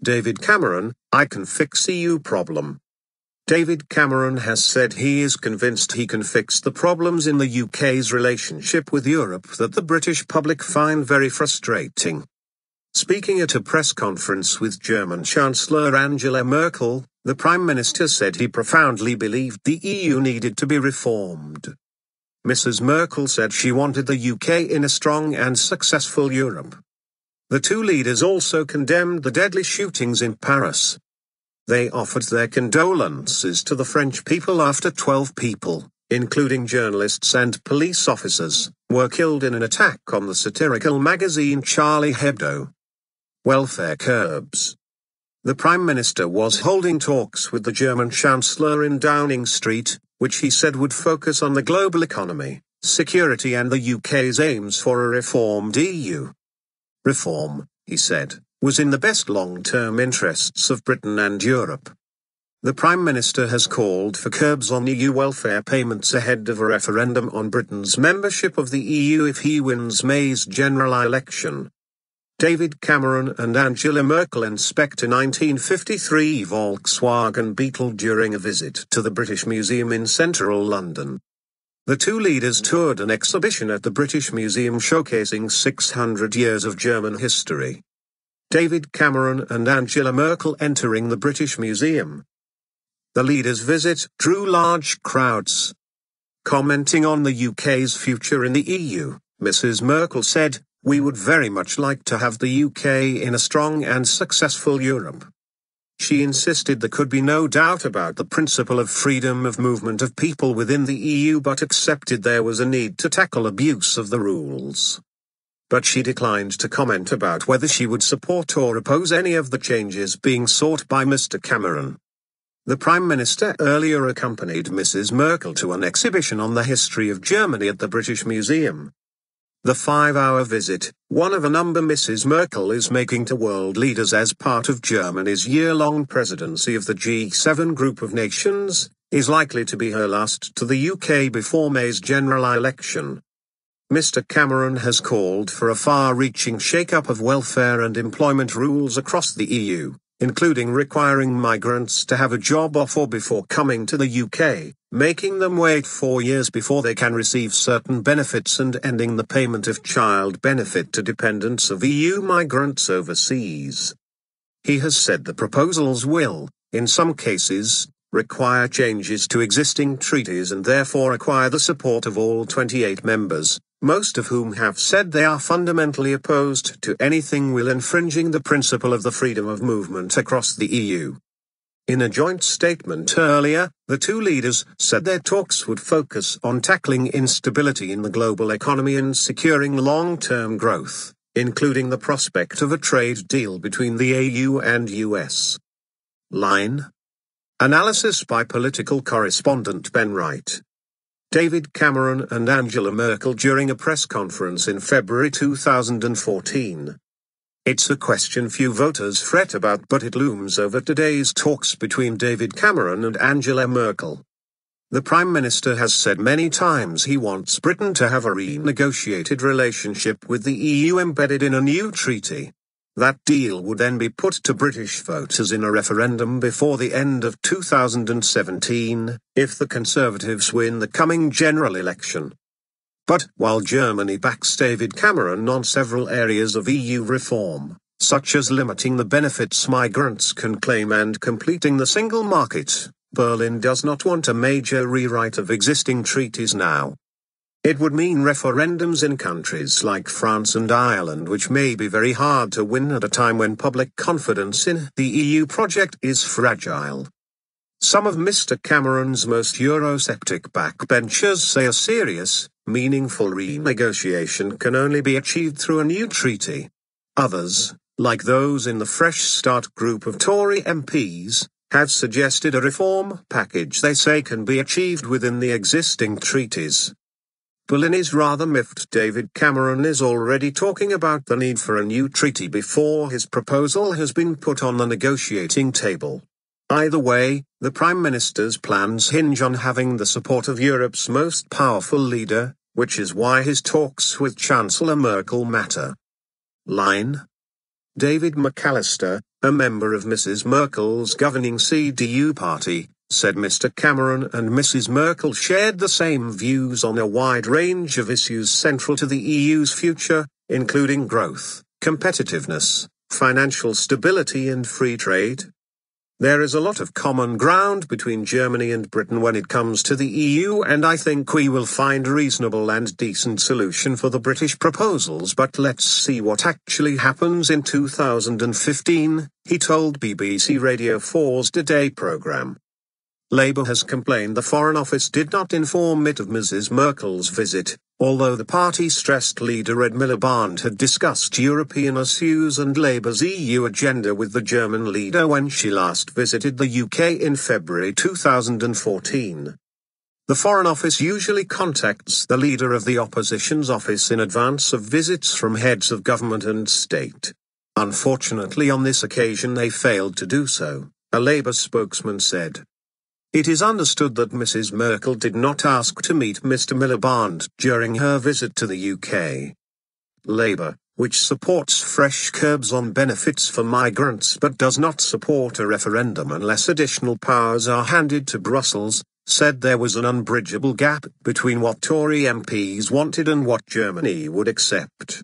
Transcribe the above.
David Cameron, I can fix EU problem. David Cameron has said he is convinced he can fix the problems in the UK's relationship with Europe that the British public find very frustrating. Speaking at a press conference with German Chancellor Angela Merkel, the Prime Minister said he profoundly believed the EU needed to be reformed. Mrs. Merkel said she wanted the UK in a strong and successful Europe. The two leaders also condemned the deadly shootings in Paris. They offered their condolences to the French people after 12 people, including journalists and police officers, were killed in an attack on the satirical magazine Charlie Hebdo. Welfare curbs. The Prime Minister was holding talks with the German Chancellor in Downing Street, which he said would focus on the global economy, security and the UK's aims for a reformed EU. Reform, he said, was in the best long-term interests of Britain and Europe. The Prime Minister has called for curbs on EU welfare payments ahead of a referendum on Britain's membership of the EU if he wins May's general election. David Cameron and Angela Merkel inspect a 1953 Volkswagen Beetle during a visit to the British Museum in central London. The two leaders toured an exhibition at the British Museum showcasing 600 years of German history. David Cameron and Angela Merkel entering the British Museum. The leaders' visit drew large crowds. Commenting on the UK's future in the EU, Mrs. Merkel said, "We would very much like to have the UK in a strong and successful Europe." She insisted there could be no doubt about the principle of freedom of movement of people within the EU, but accepted there was a need to tackle abuse of the rules. But she declined to comment about whether she would support or oppose any of the changes being sought by Mr. Cameron. The Prime Minister earlier accompanied Mrs. Merkel to an exhibition on the history of Germany at the British Museum. The 5-hour visit, one of a number Mrs. Merkel is making to world leaders as part of Germany's year-long presidency of the G7 group of nations, is likely to be her last to the UK before May's general election. Mr. Cameron has called for a far-reaching shake-up of welfare and employment rules across the EU, including requiring migrants to have a job offer before coming to the UK, making them wait 4 years before they can receive certain benefits and ending the payment of child benefit to dependents of EU migrants overseas. He has said the proposals will, in some cases, require changes to existing treaties and therefore require the support of all 28 members, most of whom have said they are fundamentally opposed to anything will infringing the principle of the freedom of movement across the EU. In a joint statement earlier, the two leaders said their talks would focus on tackling instability in the global economy and securing long-term growth, including the prospect of a trade deal between the EU and US. Line. Analysis by political correspondent Ben Wright. David Cameron and Angela Merkel during a press conference in February 2014. It's a question few voters fret about, but it looms over today's talks between David Cameron and Angela Merkel. The Prime Minister has said many times he wants Britain to have a renegotiated relationship with the EU embedded in a new treaty. That deal would then be put to British voters in a referendum before the end of 2017, if the Conservatives win the coming general election. But, while Germany backs David Cameron on several areas of EU reform, such as limiting the benefits migrants can claim and completing the single market, Berlin does not want a major rewrite of existing treaties now. It would mean referendums in countries like France and Ireland, which may be very hard to win at a time when public confidence in the EU project is fragile. Some of Mr. Cameron's most Eurosceptic backbenchers say a serious, meaningful renegotiation can only be achieved through a new treaty. Others, like those in the Fresh Start group of Tory MPs, have suggested a reform package they say can be achieved within the existing treaties. Berlin is rather miffed. David Cameron is already talking about the need for a new treaty before his proposal has been put on the negotiating table. Either way, the Prime Minister's plans hinge on having the support of Europe's most powerful leader, which is why his talks with Chancellor Merkel matter. Line. David McAllister, A member of Mrs. Merkel's governing CDU party, said Mr. Cameron and Mrs. Merkel shared the same views on a wide range of issues central to the EU's future, including growth, competitiveness, financial stability and free trade. There is a lot of common ground between Germany and Britain when it comes to the EU, and I think we will find a reasonable and decent solution for the British proposals, but let's see what actually happens in 2015, he told BBC Radio 4's Today programme. Labour has complained the Foreign Office did not inform it of Mrs. Merkel's visit, although the party-stressed leader Ed Miliband had discussed European issues and Labour's EU agenda with the German leader when she last visited the UK in February 2014. The Foreign Office usually contacts the leader of the opposition's office in advance of visits from heads of government and state. Unfortunately, on this occasion they failed to do so, a Labour spokesman said. It is understood that Mrs. Merkel did not ask to meet Mr. Miliband during her visit to the UK. Labour, which supports fresh curbs on benefits for migrants but does not support a referendum unless additional powers are handed to Brussels, said there was an unbridgeable gap between what Tory MPs wanted and what Germany would accept.